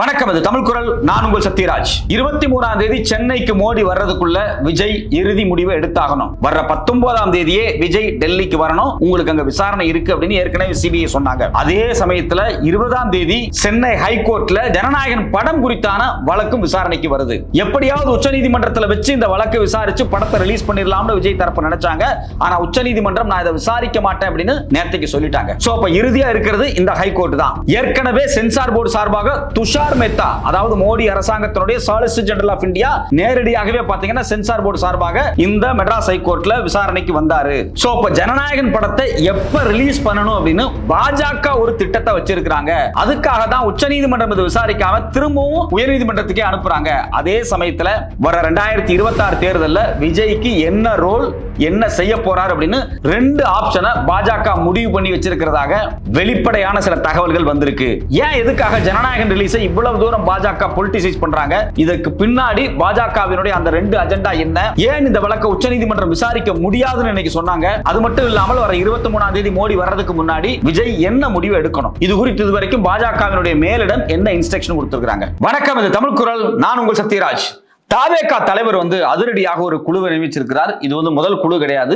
வணக்கம், இது தமிழ் குரல். நான் உங்கள் சத்யராஜ். 23ஆம் தேதி சென்னைக்கு மோடி வர்றதுக்குள்ள விஜய் இறுதி முடிவை எடுத்தாகணும். வர்ற 19ஆம் தேதியே விஜய் டெல்லிக்கு வரணும், உங்களுக்கு அங்க விசாரணை இருக்கு அப்படின்னு ஏற்கனவே சிபிஐ சொன்னாங்க. அதே சமயத்துல 20ஆம் தேதி சென்னை ஹைகோர்ட்ல ஜனநாயகன் படம் குறித்தான வழக்கும் விசாரணைக்கு வருது. எப்படியாவது உச்சநீதிமன்றத்தில் வச்சு இந்த வழக்கு விசாரிச்சு படத்தை ரிலீஸ் பண்ணிடலாம்னு விஜய் தரப்பு நினைச்சாங்க. ஆனா உச்சநீதிமன்றம் நான் இதை விசாரிக்க மாட்டேன் அப்படின்னு நேற்றுக்கு சொல்லிட்டாங்க. சோ அப்ப இறுதியா இருக்கிறது இந்த ஹைகோர்ட் தான். ஏற்கனவே சென்சார் போர்டு சார்பாக துஷார் மேத்தா, அதாவது மோடி அரசாங்கத்தினுடைய சாலிசிட்டர் ஜெனரல் ஆஃப் இந்தியா, நேரடியாகவே பாத்தீங்கன்னா சென்சார் போர்டு சார்பாக இந்த மெட்ராஸ் ஹைகோர்ட்ல விசாரணைக்கு வந்தாரு. சோ அப்ப ஜனநாயகன் படத்தை எப்ப ரிலீஸ் பண்ணணும் அப்படின்னு பாஜக ஒரு திட்டத்தை வச்சிருக்காங்க. அதுக்காக தான் உச்சநீதிமன்றம் இதை விசாரிக்காம திரும்பவும் உயர்நீதிமன்றத்துக்கே அனுப்புறாங்க. அதே சமயத்துல வர 2026 தேர்தல்ல விஜய்க்கு என்ன ரோல், என்ன செய்ய போறார் அப்படின்னு ரெண்டு ஆப்ஷனை பாஜக முடிவு பண்ணி வச்சிருக்கிறதாக வெளிப்படையான சில தகவல்கள் வந்திருக்கு. ஏன் எதுக்காக ஜனநாயகன் ரிலீஸை இவ்வளவு தூரம் பாஜக பொலிட்டிசைஸ் பண்றாங்க? இதற்கு பின்னாடி பாஜகவினுடைய அந்த ரெண்டு அஜெண்டா என்ன? ஏன் இந்த வழக்கை உச்சநீதிமன்றம் விசாரிக்க முடியாதுன்னு இன்னைக்கு சொன்னாங்க? அது மட்டும் இல்லாமல் வர 23ஆம் தேதி மோடி வர்றதுக்கு முன்னாடி விஜய் என்ன முடிவு எடுக்கணும்? இது குறித்து இதுவரைக்கும் பாஜகவினுடைய மேலிடம் என்ன இன்ஸ்ட்ரக்ஷன் கொடுத்திருக்காங்க? வணக்கம், இது தமிழ் குரல். நான் உங்கள் சத்யராஜ். தாவேகா தலைவர் அதிரடியாக ஒரு குழுவை நியமிச்சிருக்கிறார். இது முதல் குழு கிடையாது.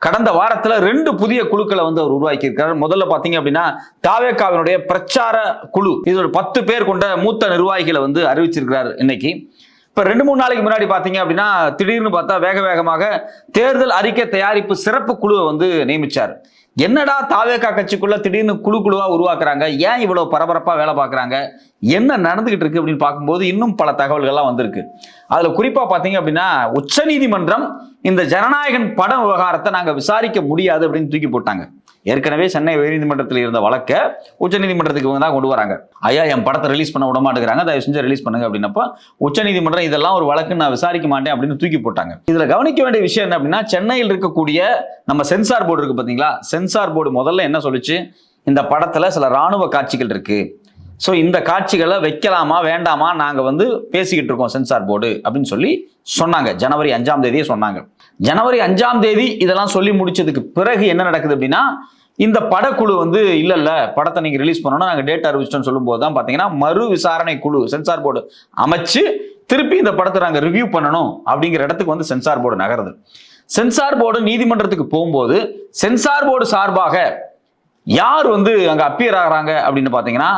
கடந்த வாரத்துல 2 புதிய குழுக்களை அவர் உருவாக்கி இருக்கிறார். முதல்ல பாத்தீங்க அப்படின்னா தாவேகாவினுடைய பிரச்சார குழு, இது ஒரு 10 பேர் கொண்ட மூத்த நிர்வாகிகளை அறிவிச்சிருக்கிறார். இன்னைக்கு இப்ப 2-3 நாளைக்கு முன்னாடி பாத்தீங்க அப்படின்னா திடீர்னு பார்த்தா வேகமாக தேர்தல் அறிக்கை தயாரிப்பு சிறப்பு குழுவை நியமிச்சார். என்னடா தாவேகா கட்சிக்குள்ள திடீர்னு குழுவா உருவாக்குறாங்க, ஏன் இவ்வளவு பரபரப்பா வேலை பார்க்கறாங்க, என்ன நடந்துகிட்டு இருக்கு அப்படின்னு பார்க்கும்போது இன்னும் பல தகவல்கள்லாம் வந்திருக்கு. அதுல குறிப்பா பாத்தீங்க அப்படின்னா உச்சநீதிமன்றம் இந்த ஜனநாயகன் படம் விவகாரத்தை நாங்க விசாரிக்க முடியாது அப்படின்னு தூக்கி போட்டாங்க. ஏற்கனவே சென்னை உயர்நீதிமன்றத்தில் இருந்த வழக்கை உச்சநீதிமன்றத்துக்கு தான் கொண்டு வராங்க. ஐயா, என் படத்தை ரிலீஸ் பண்ண விட மாட்டேங்கிறாங்க, தயவு செஞ்சு ரிலீஸ் பண்ணுங்க அப்படின்னப்ப உச்சநீதிமன்றம் இதெல்லாம் ஒரு வழக்கு நான் விசாரிக்க மாட்டேன் அப்படின்னு தூக்கி போட்டாங்க. இதுல கவனிக்க வேண்டிய விஷயம் என்ன அப்படின்னா, சென்னையில் இருக்கக்கூடிய நம்ம சென்சார் போர்டு இருக்கு பாத்தீங்களா, சென்சார் போர்டு முதல்ல என்ன சொல்லுச்சு, இந்த படத்துல சில ராணுவ காட்சிகள் இருக்கு, ஸோ இந்த காட்சிகளை வைக்கலாமா வேண்டாமா நாங்கள் பேசிக்கிட்டு இருக்கோம் சென்சார் போர்டு அப்படின்னு சொன்னாங்க. ஜனவரி 5ஆம் தேதியே சொன்னாங்க. ஜனவரி 5ஆம் தேதி இதெல்லாம் சொல்லி முடிச்சதுக்கு பிறகு என்ன நடக்குது அப்படின்னா, இந்த படக்குழு இல்ல படத்தை நீங்க ரிலீஸ் பண்ணணும், நாங்கள் டேட் அறிவிச்சிட்டோம்னு சொல்லும் போது தான் பார்த்தீங்கன்னா மறு விசாரணை குழு சென்சார் போர்டு அமைச்சு திருப்பி இந்த படத்தை நாங்கள் ரிவ்யூ பண்ணணும் அப்படிங்கிற இடத்துக்கு சென்சார் போர்டு நகருது. சென்சார் போர்டு நீதிமன்றத்துக்கு போகும்போது சென்சார் போர்டு சார்பாக யார் அங்க அப்பியர் ஆகிறாங்க அப்படின்னு பாத்தீங்கன்னா,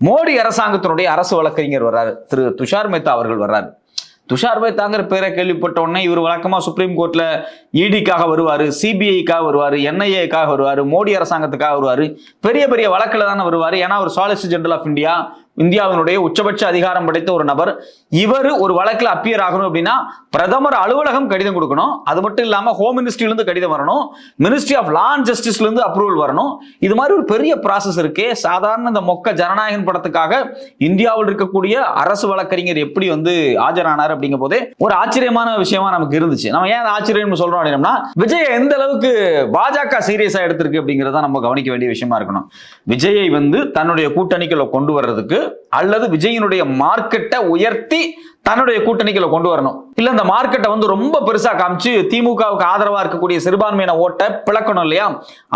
மோடி அரசாங்கத்தினுடைய அரசு வழக்கறிஞர் வர்றாரு, திரு துஷார் மேத்தா அவர்கள் வர்றாரு. துஷார் மேத்தாங்கிற பேரை கேள்விப்பட்ட உடனே இவர் வழக்கமா சுப்ரீம் கோர்ட்ல இடிக்காக வருவாரு, சிபிஐக்காக வருவாரு, என்ஐஏக்காக வருவாரு, மோடி அரசாங்கத்துக்காக வருவாரு, பெரிய பெரிய வழக்குல தானே வருவாரு. ஏன்னா ஒரு சாலிசிட்டர் ஜெனரல் ஆஃப் இந்தியா, இந்தியாவினுடைய உச்சபட்ச அதிகாரம் படைத்த ஒரு நபர். இவர் ஒரு வழக்கில் அப்பியர் ஆகணும் அப்படின்னா பிரதமர் அலுவலகம் கடிதம் கொடுக்கணும். அது மட்டும் இல்லாம ஹோம் மினிஸ்ட்ரியிலிருந்து கடிதம் வரணும், மினிஸ்ட்ரி ஆஃப் லா அண்ட் ஜஸ்டிஸ்ல இருந்து அப்ரூவல் வரணும். இது மாதிரி ஒரு பெரிய ப்ராசஸ் இருக்கே. சாதாரண இந்த மொக்க ஜனநாயகன் படத்துக்காக இந்தியாவில் இருக்கக்கூடிய அரசு வழக்கறிஞர் எப்படி ஆஜரானார் அப்படிங்கும் போதே ஒரு ஆச்சரியமான விஷயமா நமக்கு இருந்துச்சு. நம்ம ஏன் ஆச்சரியம் சொல்றோம் அப்படின்னா, விஜய் எந்த அளவுக்கு பாஜக சீரியஸா எடுத்திருக்கு அப்படிங்கிறத நம்ம கவனிக்க வேண்டிய விஷயமா இருக்கணும். விஜயை தன்னுடைய கூட்டணிக்குள்ள கொண்டு வர்றதுக்கு அல்லது விஜயினுடைய மார்க்கெட்டை உயர்த்தி தன்னுடைய கூட்டணிகளை கொண்டு வரணும், இல்ல இந்த மார்க்கெட்டை ரொம்ப பெருசா காமிச்சு திமுகவுக்கு ஆதரவா இருக்கக்கூடிய சிறுபான்மையின ஓட்டை பிளக்கணும் இல்லையா,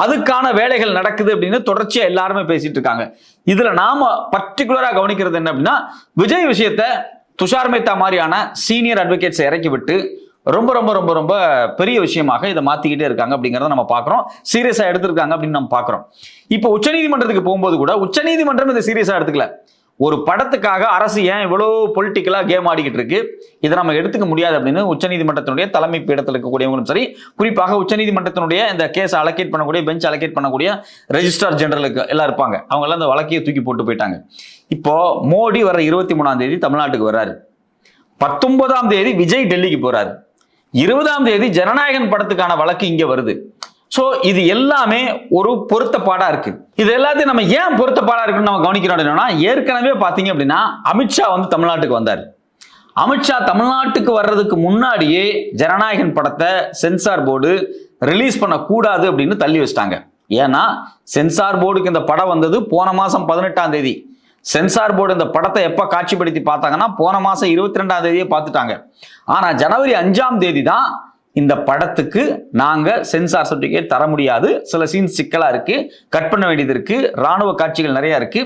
அதுக்கான வேலைகள் நடக்குது அப்படின்னு தொடர்ச்சியா எல்லாருமே பேசிட்டு இருக்காங்க. இதுல நாம பர்டிகுலரா கவனிக்கிறது என்ன அப்படின்னா, விஜய் விஷயத்தை துஷார் மேத்தா மாதிரியான சீனியர் அட்வொகேட்ஸ் இறக்கி விட்டு ரொம்ப ரொம்ப ரொம்ப ரொம்ப பெரிய விஷயமாக இதை மாத்திக்கிட்டே இருக்காங்க அப்படிங்கிறத நம்ம பார்க்கிறோம். சீரியஸா எடுத்திருக்காங்க அப்படின்னு நம்ம பார்க்கிறோம். இப்போ உச்சநீதிமன்றத்துக்கு போகும்போது கூட உச்சநீதிமன்றம் இதை சீரியஸா எடுத்துக்கல. ஒரு படத்துக்காக அரசு ஏன் இவ்வளவு பொலிட்டிக்கலா கேம் ஆடிக்கிட்டு இருக்கு, இதை நம்ம எடுத்துக்க முடியாது அப்படின்னு உச்சநீதிமன்றத்தினுடைய தலைமை பீடத்தில் இருக்கக்கூடியவங்களும் சரி, குறிப்பாக உச்சநீதிமன்றத்தினுடைய இந்த கேஸ் அலோகேட் பண்ணக்கூடிய பெஞ்ச் அலோகேட் பண்ணக்கூடிய ரெஜிஸ்ட்ரார் ஜெனரலுக்கு எல்லாம் இருப்பாங்க, அவங்க எல்லாம் இந்த வழக்கையை தூக்கி போட்டு போயிட்டாங்க. இப்போ மோடி வர 23ஆம் தேதி தமிழ்நாட்டுக்கு வர்றாரு, 19ஆம் தேதி விஜய் டெல்லிக்கு போறாரு, 20ஆம் தேதி ஜனநாயகன் படத்துக்கான வழக்கு இங்க வருது. சோ இது எல்லாமே ஒரு பொருத்தப்பாடா இருக்கு. இது எல்லாத்தையும் நம்ம ஏன் பொருத்தப்பாடா இருக்குன்னு நம்ம கவனிக்கிறோம். ஏற்கனவே பாத்தீங்க அப்படின்னா அமித்ஷா தமிழ்நாட்டுக்கு வந்தார். அமித்ஷா தமிழ்நாட்டுக்கு வர்றதுக்கு முன்னாடியே ஜனநாயகன் படத்தை சென்சார் போர்டு ரிலீஸ் பண்ண கூடாது அப்படின்னு தள்ளி வச்சிட்டாங்க. ஏன்னா சென்சார் போர்டுக்கு இந்த படம் போன மாசம் 18ஆம் தேதி. சென்சார் போர்டு இந்த படத்தை எப்ப காட்சிப்படுத்தி பார்த்தாங்கன்னா போன மாசம் 22ஆம் தேதியே பார்த்துட்டாங்க. ஆனா ஜனவரி 5ஆம் தேதி தான் இந்த படத்துக்கு நாங்க சென்சார் சர்டிபிகேட் தர முடியாது, சில சீன் சிக்கலா இருக்கு, கட் பண்ண வேண்டியது இருக்கு, ராணுவ காட்சிகள் நிறைய இருக்கு,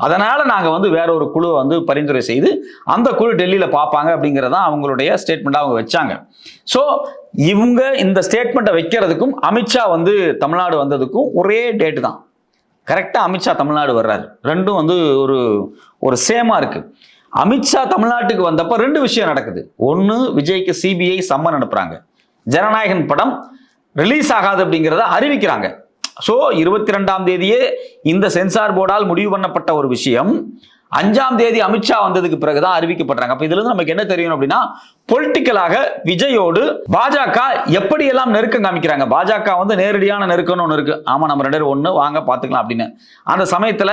அதனால நாங்க வந்து வேற ஒரு குழு வந்து பரிந்துரை செய்து அந்த குழு டெல்லியில பார்ப்பாங்க அப்படிங்கறத அவங்களுடைய ஸ்டேட்மெண்ட் அவங்க வச்சாங்க. சோ இவங்க இந்த ஸ்டேட்மெண்ட்டை வைக்கிறதுக்கும் அமித்ஷா வந்து தமிழ்நாடு வந்ததுக்கும் ஒரே டேட் தான். கரெக்டா அமித்ஷா தமிழ்நாடு வர்றாரு. ரெண்டும் வந்து ஒரு சேமா இருக்கு. அமித்ஷா தமிழ்நாட்டுக்கு வந்தப்ப ரெண்டு விஷயம் நடக்குது. ஒன்னு, விஜய்க்கு சிபிஐ சம்மன் அனுப்புறாங்க. ஜனநாயகன் படம் ரிலீஸ் ஆகாது அப்படிங்கிறத அறிவிக்கிறாங்க. சோ 22ஆம் தேதியே இந்த சென்சார் போர்டால் முடிவு பண்ணப்பட்ட ஒரு விஷயம் 5ஆம் தேதி அமித்ஷா வந்ததுக்கு பிறகுதான் அறிவிக்கப்படுறாங்க. அப்ப இதுல இருந்து நமக்கு என்ன தெரியும் அப்படின்னா, பொலிட்டிக்கலாக விஜயோடு பாஜக எப்படியெல்லாம் நெருக்கம் காமிக்கிறாங்க. பாஜக வந்து நேரடியான நெருக்கம்னு ஒன்று இருக்கு. ஆமா, நம்ம 2 பேரும் ஒண்ணு வாங்க பாத்துக்கலாம் அப்படின்னு. அந்த சமயத்துல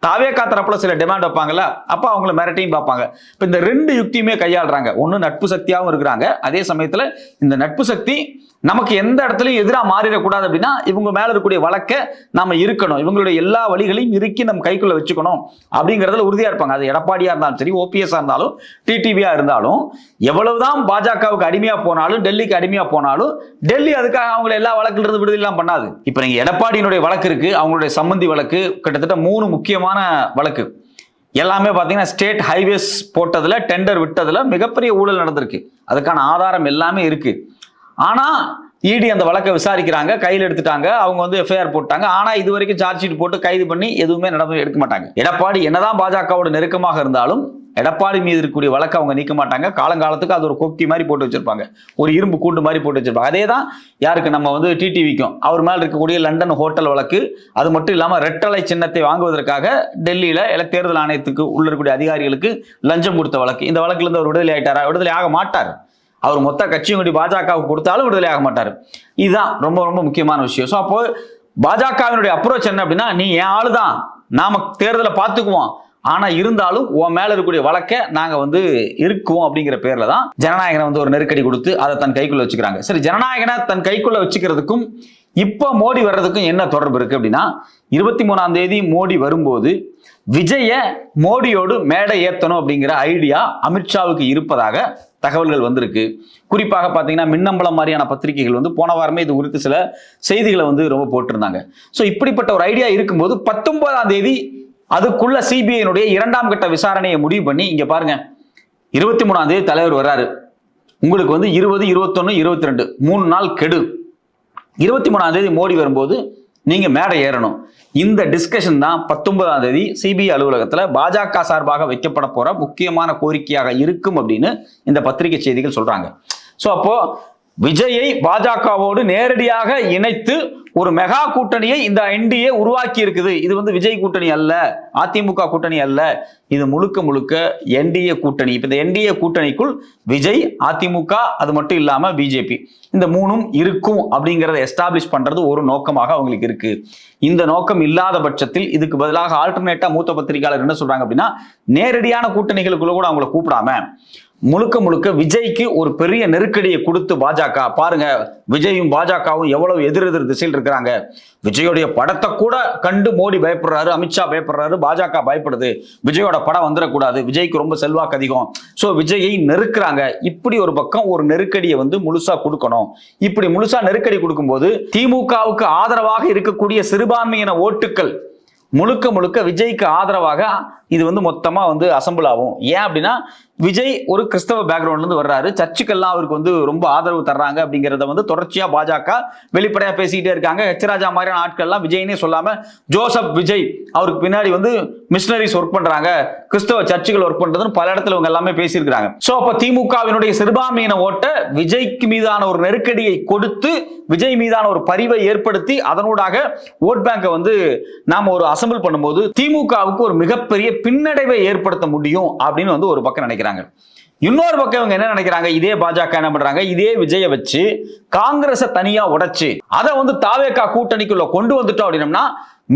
தாவேகா தரப்புல சில டிமாண்ட் வைப்பாங்கல்ல, அப்ப அவங்கள மிரட்டியும் பார்ப்பாங்க. இப்ப இந்த 2 யுக்தியுமே கையாளுறாங்க. ஒண்ணு, நட்பு சக்தியாகவும் இருக்கிறாங்க. அதே சமயத்துல இந்த நட்பு சக்தி நமக்கு எந்த இடத்துலையும் எதிராக மாறிடக்கூடாது அப்படின்னா இவங்க மேல இருக்கக்கூடிய வழக்கை நாம இருக்கணும், இவங்களுடைய எல்லா வழிகளையும் இறுக்கி நம்ம கைக்குள்ள வச்சுக்கணும் அப்படிங்கறதுல உறுதியா இருப்பாங்க. அது எடப்பாடியா இருந்தாலும் சரி, ஓபிஎஸ் இருந்தாலும், டிடிவியா இருந்தாலும், எவ்வளவுதான் பாஜகவுக்கு அடிமையா போனாலும், டெல்லிக்கு அடிமையா போனாலும், டெல்லி அதுக்காக அவங்களை எல்லா வழக்குல இருந்து விடுதலை எல்லாம் பண்ணாது. இப்ப நீங்க எடப்பாடியினுடைய வழக்கு இருக்கு, அவங்களுடைய சம்பந்தி வழக்கு, கிட்டத்தட்ட 3 முக்கியமான வழக்கு. எல்லாமே பாத்தீங்கன்னா ஸ்டேட் ஹைவேஸ் போட்டதுல, டெண்டர் விட்டதுல மிகப்பெரிய ஊழல் நடந்திருக்கு. அதுக்கான ஆதாரம் எல்லாமே இருக்கு. ஆனா இடி அந்த வழக்கை விசாரிக்கிறாங்க, கையில் எடுத்துட்டாங்க, அவங்க வந்து எஃப்ஐஆர் போட்டாங்க. ஆனா இது வரைக்கும் சார்ஜ் ஷீட் போட்டு கைது பண்ணி எதுவுமே நடந்து எடுக்க மாட்டாங்க. எடப்பாடி என்னதான் பாஜகவோட நெருக்கமாக இருந்தாலும் எடப்பாடி மீது இருக்கக்கூடிய வழக்கை அவங்க நீக்க மாட்டாங்க. காலங்காலத்துக்கு அது ஒரு கொக்கி மாதிரி போட்டு வச்சிருப்பாங்க, ஒரு இரும்பு கூண்டு மாதிரி போட்டு வச்சிருப்பாங்க. அதே தான் யாருக்கு, நம்ம வந்து டிடிவிக்கும் அவர் மேல இருக்கக்கூடிய லண்டன் ஹோட்டல் வழக்கு. அது மட்டும் இல்லாம ரெட்டலை சின்னத்தை வாங்குவதற்காக டெல்லியில தேர்தல் ஆணையத்துக்கு உள்ள இருக்கக்கூடிய அதிகாரிகளுக்கு லஞ்சம் கொடுத்த வழக்கு. இந்த வழக்குல இருந்து அவர் விடுதலை ஆயிட்டாரா? விடுதலை ஆக மாட்டார். அவர் மொத்த கட்சியும் கூடி பாஜகவுக்கு கொடுத்தாலும் விடுதலை ஆக மாட்டார். இதுதான் ரொம்ப ரொம்ப முக்கியமான விஷயம். ஸோ அப்போ பாஜகவினுடைய அப்ரோச் என்ன அப்படின்னா, நீ என் ஆளுதான், நாம தேர்தலை பார்த்துக்குவோம், ஆனா இருந்தாலும் உன் மேல இருக்கக்கூடிய வழக்கை நாங்க வந்து இருக்குவோம் அப்படிங்கிற பேர்ல தான் ஜனநாயகனை வந்து ஒரு நெருக்கடி கொடுத்து அதை தன் கைக்குள்ள வச்சுக்கிறாங்க. சரி, ஜனநாயகனை தன் கைக்குள்ள வச்சுக்கிறதுக்கும் இப்ப மோடி வர்றதுக்கும் என்ன தொடர்பு இருக்கு அப்படின்னா, 23ஆம் தேதி மோடி வரும்போது விஜய மோடியோடு மேடை ஏத்தணும் அப்படிங்கிற ஐடியா அமித்ஷாவுக்கு இருப்பதாக தகவல்கள் வந்திருக்கு. குறிப்பாக பார்த்தீங்கன்னா மின்னம்பலம் மாதிரியான பத்திரிகைகள் வந்து போன வாரமே இது குறித்து சில செய்திகளை வந்து ரொம்ப போட்டிருந்தாங்க. ஸோ இப்படிப்பட்ட ஒரு ஐடியா இருக்கும்போது 19ஆம் தேதி அதுக்குள்ள சிபிஐனுடைய 2ஆம் கட்ட விசாரணையை முடிவு பண்ணி, இங்க பாருங்க 23ஆம் தேதி தலைவர் வர்றாரு, உங்களுக்கு வந்து 20, 21, 22 3 நாள் கெடு. 23ஆம் தேதி மோடி வரும்போது நீங்க மேடை ஏறணும். இந்த டிஸ்கஷன் தான் 19ஆம் தேதி சிபிஐ அலுவலகத்தில் பாஜக சார்பாக வைக்கப்பட போற முக்கியமான கோரிக்கையாக இருக்கும் அப்படின்னு இந்த பத்திரிகை செய்திகள் சொல்றாங்க. ஸோ அப்போ விஜயை பாஜகவோடு நேரடியாக இணைத்து ஒரு மெகா கூட்டணியை இந்த என்டிஏ உருவாக்கி இருக்குது. இது வந்து விஜய் கூட்டணி அல்ல, அதிமுக கூட்டணி அல்ல, இது முழுக்க முழுக்க என்டிஏ கூட்டணி. இப்ப இந்த என்டிஏ கூட்டணிக்குள் விஜய், அதிமுக, அது மட்டும் இல்லாம பிஜேபி, இந்த 3ம் இருக்கும் அப்படிங்கறத எஸ்டாப்ளிஷ் பண்றது ஒரு நோக்கமாக அவங்களுக்கு இருக்கு. இந்த நோக்கம் இல்லாத பட்சத்தில் இதுக்கு பதிலாக ஆல்டர்னேட்டா மூத்த பத்திரிகையாளர் என்ன சொல்றாங்க அப்படின்னா, நேரடியான கூட்டணிகளுக்குள்ள கூட அவங்களை கூப்பிடாம முழுக்க முழுக்க விஜய்க்கு ஒரு பெரிய நெருக்கடியை கொடுத்து பாஜக பாருங்க, விஜயும் பாஜகவும் எவ்வளவு எதிரெதிர் திசையில் இருக்கிறாங்க. விஜயோடைய படத்தை கூட கண்டு மோடி பயப்படுறாரு, அமித்ஷா பயப்படுறாரு, பாஜக பயப்படுது, விஜயோட படம் வந்துடக்கூடாது, விஜய்க்கு ரொம்ப செல்வாக்கு அதிகம், சோ விஜயை நெருக்கிறாங்க. இப்படி ஒரு பக்கம் ஒரு நெருக்கடியை வந்து முழுசா கொடுக்கணும். இப்படி முழுசா நெருக்கடி கொடுக்கும்போது திமுகவுக்கு ஆதரவாக இருக்கக்கூடிய சிறுபான்மையின ஓட்டுக்கள் முழுக்க முழுக்க விஜய்க்கு ஆதரவாக இது வந்து மொத்தமா வந்து அசம்பிள் ஆகும். ஏன் அப்படின்னா, விஜய் ஒரு கிறிஸ்தவ பேக்ரவுண்ட்ல இருந்து வர்றாரு, சர்ச்சுக்கெல்லாம் அவருக்கு வந்து ரொம்ப ஆதரவு தர்றாங்க அப்படிங்கறத வந்து தொடர்ச்சியா பாஜக வெளிப்படையா பேசிக்கிட்டே இருக்காங்க. ஹெச் ராஜா மாதிரியான ஆட்கள்லாம் விஜய்னே சொல்லாம ஜோசப் விஜய், அவருக்கு பின்னாடி வந்து மிஷனரிஸ் ஒர்க் பண்றாங்க, கிறிஸ்தவ சர்ச்சுகள் ஒர்க் பண்றதுன்னு பல இடத்துல இவங்க எல்லாமே பேசியிருக்காங்க. சோ அப்ப திமுகவினுடைய சிறுபான்மையின ஓட்ட விஜய்க்கு மீதான ஒரு நெருக்கடியை கொடுத்து, விஜய் மீதான ஒரு பரிவை ஏற்படுத்தி, அதனூடாக ஓட் பேங்கை வந்து நாம ஒரு அசம்பிள் பண்ணும்போது திமுகவுக்கு ஒரு மிகப்பெரிய பின்னடைவை ஏற்படுத்த முடியும் அப்படின்னு வந்து ஒரு பக்கம் நினைக்கிறாங்க. இன்னொரு பக்கம் இவங்க என்ன நினைக்கிறாங்க, இதே பாஜக என்ன பண்றாங்க, இதே விஜயை வச்சு காங்கிரஸை தனியா உடைச்சு அதை வந்து தாவேகா கூட்டணிக்குள்ள கொண்டு வந்துட்டோம் அப்படின்னா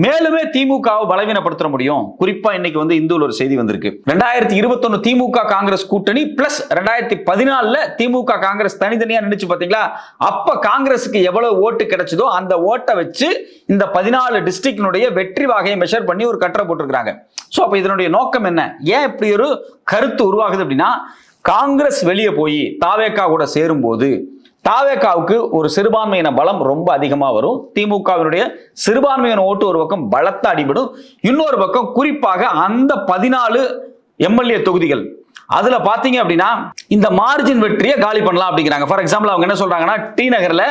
மேலுமே திமுகவை பலவீனப்படுத்த முடியும். குறிப்பா இன்னைக்கு வந்து இந்துல ஒரு செய்தி வந்திருக்கு, 2021 திமுக காங்கிரஸ் கூட்டணி பிளஸ் 2014 திமுக காங்கிரஸ் தனித்தனியா நினைச்சு பாத்தீங்களா, அப்ப காங்கிரஸுக்கு எவ்வளவு ஓட்டு கிடைச்சதோ அந்த ஓட்டை வச்சு இந்த 14 டிஸ்ட்ரிக்டினுடைய வெற்றி வகையை மெஷர் பண்ணி ஒரு கட்டுரை போட்டிருக்காங்க. சோ அப்ப இதனுடைய நோக்கம் என்ன, ஏன் இப்படி ஒரு கருத்து உருவாகுது அப்படின்னா, காங்கிரஸ் வெளியே போய் தாவேகா கூட சேரும் போது தாவேகாவுக்கு ஒரு சிறுபான்மையின பலம் ரொம்ப அதிகமா வரும். திமுகவினுடைய சிறுபான்மையின ஓட்டு ஒரு பக்கம் பலத்த அடிபடும். இன்னொரு பக்கம் குறிப்பாக அந்த 14 எம்எல்ஏ தொகுதிகள் அதுல பாத்தீங்க அப்படின்னா இந்த மார்ஜின் வெற்றியை காலி பண்ணலாம் அப்படிங்கிறாங்க. ஃபார் எக்ஸாம்பிள் அவங்க என்ன சொல்றாங்கன்னா, டி நகர்ல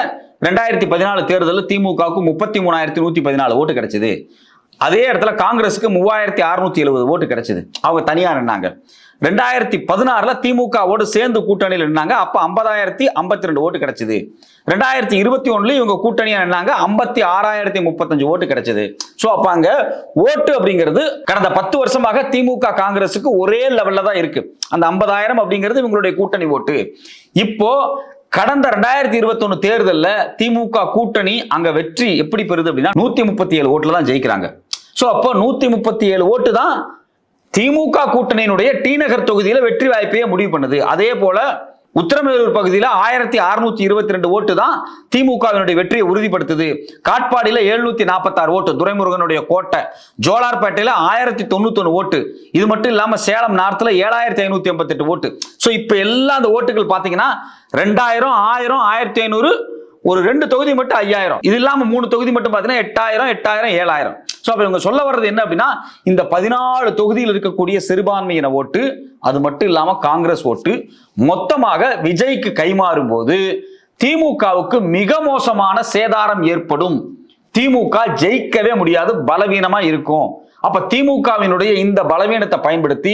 2014 தேர்தலில் திமுகவுக்கு 33,114 ஓட்டு கிடைச்சது. அதே இடத்துல காங்கிரஸுக்கு 3,670 ஓட்டு கிடைச்சது. அவங்க தனியா நின்னாங்க. 2016 திமுகவோடு சேர்ந்து கூட்டணியில் நின்னாங்க. அப்ப 50,052 ஓட்டு கிடைச்சது. 2021 இவங்க கூட்டணியா நின்னாங்க. 56,035 ஓட்டு கிடைச்சது. சோ அப்ப அங்க ஓட்டு அப்படிங்கிறது கடந்த 10 வருஷமாக திமுக காங்கிரஸுக்கு ஒரே லெவல்ல தான் இருக்கு. அந்த 50,000 அப்படிங்கிறது இவங்களுடைய கூட்டணி ஓட்டு. இப்போ கடந்த 2021 தேர்தலில் திமுக கூட்டணி அங்க வெற்றி எப்படி பெறுது அப்படின்னா 137 ஓட்டுல தான் ஜெயிக்கிறாங்க. சோ அப்போ 137 ஓட்டு தான் திமுக கூட்டணியினுடைய டி நகர் தொகுதியில வெற்றி வாய்ப்பையே முடிவு பண்ணுது. அதே போல உத்தரமேரூர் பகுதியில் 1,622 ஓட்டு தான் திமுகவினுடைய வெற்றியை உறுதிப்படுத்துது. காட்பாடியில 746 ஓட்டு துரைமுருகனுடைய கோட்டை. ஜோலார்பேட்டையில 1091 ஓட்டு. இது மட்டும் இல்லாம சேலம் நார்த்ல 7,588 ஓட்டு. சோ இப்ப எல்லா அந்த ஓட்டுகள் பாத்தீங்கன்னா 2000, 1000, 1500, ஒரு 2 தொகுதி மட்டும் 5000, இது இல்லாம 3 தொகுதி மட்டும் பாத்தீங்கன்னா 8,000, 8,000, 7,000. சோ அப்ப இவங்க சொல்ல வர்றது என்ன அப்படின்னா, இந்த 14 தொகுதியில் இருக்கக்கூடிய சிறுபான்மையின ஓட்டு, அது மட்டும் இல்லாம காங்கிரஸ் ஓட்டு மொத்தமாக விஜய்க்கு கைமாறும் போது திமுகவுக்கு மிக மோசமான சேதாரம் ஏற்படும். திமுக ஜெயிக்கவே முடியாது, பலவீனமா இருக்கும். அப்ப திமுகவினுடைய இந்த பலவீனத்தை பயன்படுத்தி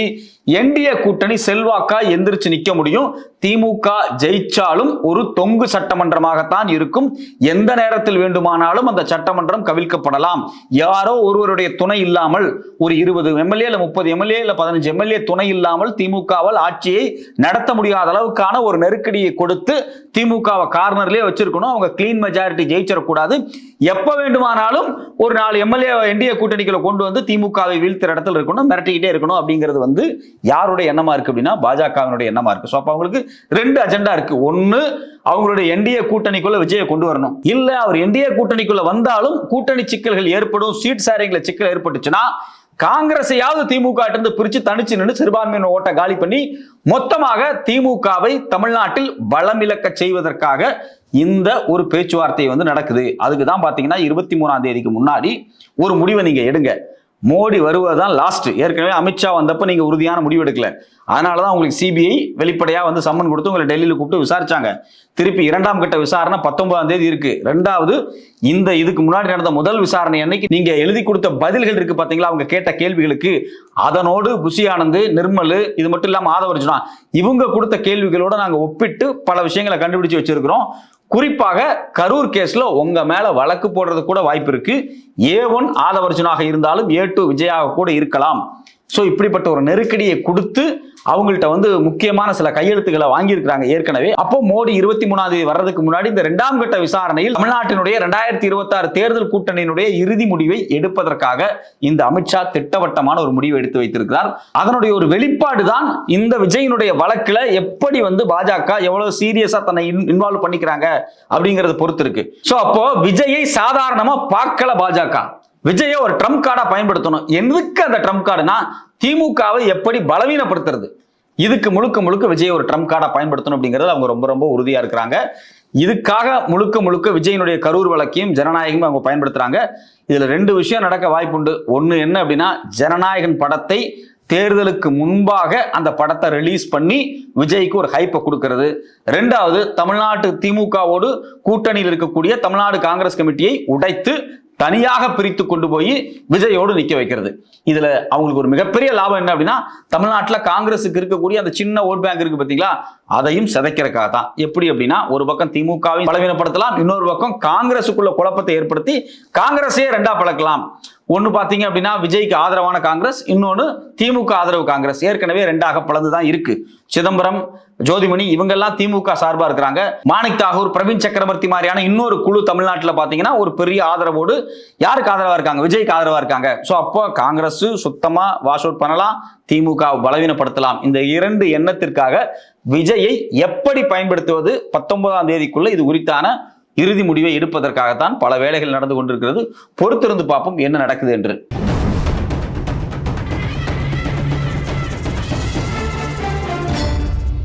என்டிஏ கூட்டணி செல்வாக்கா எந்திரிச்சு நிக்க முடியும். திமுக ஜெயிச்சாலும் ஒரு தொங்கு சட்டமன்றமாகத்தான் இருக்கும். எந்த நேரத்தில் வேண்டுமானாலும் அந்த சட்டமன்றம் கவிழ்க்கப்படலாம். யாரோ ஒருவருடைய துணை இல்லாமல், ஒரு 20 எம்எல்ஏ இல்ல 30 எம்எல்ஏ இல்ல 15 எம்எல்ஏ துணை இல்லாமல் திமுகவால் ஆட்சியை நடத்த முடியாத அளவுக்கான ஒரு நெருக்கடியை கொடுத்து திமுகவை கார்னர்லயே வச்சிருக்கணும். அவங்க கிளீன் மெஜாரிட்டி ஜெயிச்சிடக்கூடாது. எப்ப வேண்டுமானாலும் ஒரு 4 எம்எல்ஏ என்டிஏ கூட்டணிக்குள்ள கொண்டு வந்து திமுகவை வீழ்த்துற இடத்துல இருக்கணும், மிரட்டிக்கிட்டே இருக்கணும் அப்படிங்கிறது யாருடைய எண்ணமா இருக்கு அப்படின்னா பாஜகவினுடைய எண்ணமா இருக்கு. சோ அப்ப அவங்களுக்கு 2 அஜெண்டா இருக்கு. ஒன்னு, அவங்களுடைய என்டிஏ கூட்டணிக்குள்ள விஜயை கொண்டு வரணும். இல்ல அவர் என்டிஏ கூட்டணிக்குள்ள வந்தாலும் கூட்டணி சிக்கல்கள் ஏற்படும், சீட் ஷேரிங்ல சிக்கல் ஏற்பட்டுச்சுன்னா காங்கிரஸையாவது திமுக இருந்து பிரிச்சு தனிச்சு நின்று சிறுபான்மையின ஓட்டை காலி பண்ணி மொத்தமாக திமுகவை தமிழ்நாட்டில் பலம் இழக்க செய்வதற்காக இந்த ஒரு பேச்சுவார்த்தை நடக்குது. அதுக்கு தான் பாத்தீங்கன்னா 23ஆம் தேதிக்கு முன்னாடி ஒரு முடிவை நீங்க எடுங்க. மோடி வருவதுதான் லாஸ்ட். ஏற்கனவே அமித்ஷா வந்தப்ப நீங்க உறுதியான முடிவு எடுக்கல. அதனாலதான் உங்களுக்கு சிபிஐ வெளிப்படையா சம்மன் கொடுத்து உங்களை டெல்லியில கூப்பிட்டு விசாரிச்சாங்க. திருப்பி 2ஆம் கட்ட விசாரணை 19ஆம் தேதி இருக்கு. 2வது இதுக்கு முன்னாடி நடந்த முதல் விசாரணை அன்னைக்கு நீங்க எழுதி கொடுத்த பதில்கள் இருக்கு பாத்தீங்களா, அவங்க கேட்ட கேள்விகளுக்கு, அதனோடு புஷி ஆனந்த், நிர்மல், இது மட்டும் இல்லாம ஆதவர்ஜுனா இவங்க கொடுத்த கேள்விகளோட நாங்க ஒப்பிட்டு பல விஷயங்களை கண்டுபிடிச்சு வச்சிருக்கிறோம். குறிப்பாக கரூர் கேஸ்ல உங்க மேல வழக்கு போடுறது கூட வாய்ப்பு இருக்கு. A1 ஆதவர்ஜுனாக இருந்தாலும் A2 விஜயாக கூட இருக்கலாம். சோ இப்படிப்பட்ட ஒரு நெருக்கடியை கொடுத்து அவங்கள்ட்ட முக்கியமான சில கையெழுத்துக்களை வாங்கியிருக்கிறாங்க ஏற்கனவே. அப்போ மோடி 23ஆம் தேதி வர்றதுக்கு முன்னாடி இந்த 2ஆம் கட்ட விசாரணையில் தமிழ்நாட்டினுடைய 2026 தேர்தல் கூட்டணியினுடைய இறுதி முடிவை எடுப்பதற்காக இந்த அமித்ஷா திட்டவட்டமான ஒரு முடிவை எடுத்து வைத்திருக்கிறார். அதனுடைய ஒரு வெளிப்பாடு தான் இந்த விஜயினுடைய வழக்குல எப்படி பாஜக எவ்வளவு சீரியஸா தன்னை இன்வால்வ் பண்ணிக்கிறாங்க அப்படிங்கறத பொறுத்து இருக்கு. சோ அப்போ விஜயை சாதாரணமா பார்க்கல பாஜக. விஜயை ஒரு ட்ரம்ப் கார்டா பயன்படுத்தணும். எதுக்கு அந்த ட்ரம்ப் கார்டுனா, திமுகவை எப்படி பலவீனப்படுத்துறது, இதுக்கு முழுக்க முழுக்க விஜய் ஒரு ட்ரம்ப் கார்டா பயன்படுத்தணும் அப்படிங்கிறது அவங்க ரொம்ப ரொம்ப உறுதியா இருக்கிறாங்க. இதுக்காக முழுக்க முழுக்க விஜயினுடைய கரூர் வழக்கையும் ஜனநாயகமும் அவங்க பயன்படுத்துறாங்க. இதுல 2 விஷயம் நடக்க வாய்ப்புண்டு. ஒன்னு என்ன அப்படின்னா, ஜனநாயகன் படத்தை தேர்தலுக்கு முன்பாக அந்த படத்தை ரிலீஸ் பண்ணி விஜய்க்கு ஒரு ஹைப்பை கொடுக்கிறது. 2வது, தமிழ்நாட்டு திமுகவோடு கூட்டணியில் இருக்கக்கூடிய தமிழ்நாடு காங்கிரஸ் கமிட்டியை உடைத்து தனியாக பிரித்து கொண்டு போய் விஜயோடு நிக்க வைக்கிறது. இதுல அவங்களுக்கு ஒரு மிகப்பெரிய லாபம் என்ன அப்படின்னா, தமிழ்நாட்டுல காங்கிரஸுக்கு இருக்கக்கூடிய அந்த சின்ன ஓட் பேங்க் இருக்கு பாத்தீங்களா, அதையும் சிதைக்கிறதுக்காக தான். எப்படி அப்படின்னா, ஒரு பக்கம் திமுகவை பலவீனப்படுத்தலாம், இன்னொரு பக்கம் காங்கிரஸுக்குள்ள குழப்பத்தை ஏற்படுத்தி காங்கிரஸே 2ஆ பழக்கலாம். ஒன்னு பாத்தீங்க அப்படின்னா விஜய்க்கு ஆதரவான காங்கிரஸ், இன்னொன்னு திமுக ஆதரவு காங்கிரஸ். ஏற்கனவே 2ஆக பிளந்துதான் இருக்கு. சிதம்பரம், ஜோதிமணி இவங்கெல்லாம் திமுக சார்பா இருக்கிறாங்க. மாணிக் தாகூர், பிரவீன் சக்கரவர்த்தி மாதிரியான இன்னொரு குழு தமிழ்நாட்டில் பாத்தீங்கன்னா ஒரு பெரிய ஆதரவோடு யாருக்கு ஆதரவா இருக்காங்க, விஜய்க்கு ஆதரவா இருக்காங்க. சோ அப்போ காங்கிரஸ் சுத்தமா வாஷ் அவுட் பண்ணலாம், திமுக பலவீனப்படுத்தலாம். இந்த 2 எண்ணத்திற்காக விஜயை எப்படி பயன்படுத்துவது 19ஆம் தேதிக்குள்ள இது குறித்தான இறுதி முடிவை எடுப்பதற்காகத்தான் பல வேலைகள் நடந்து கொண்டிருக்கிறது. பொறுத்திருந்து பார்ப்போம் என்ன நடக்குது என்று.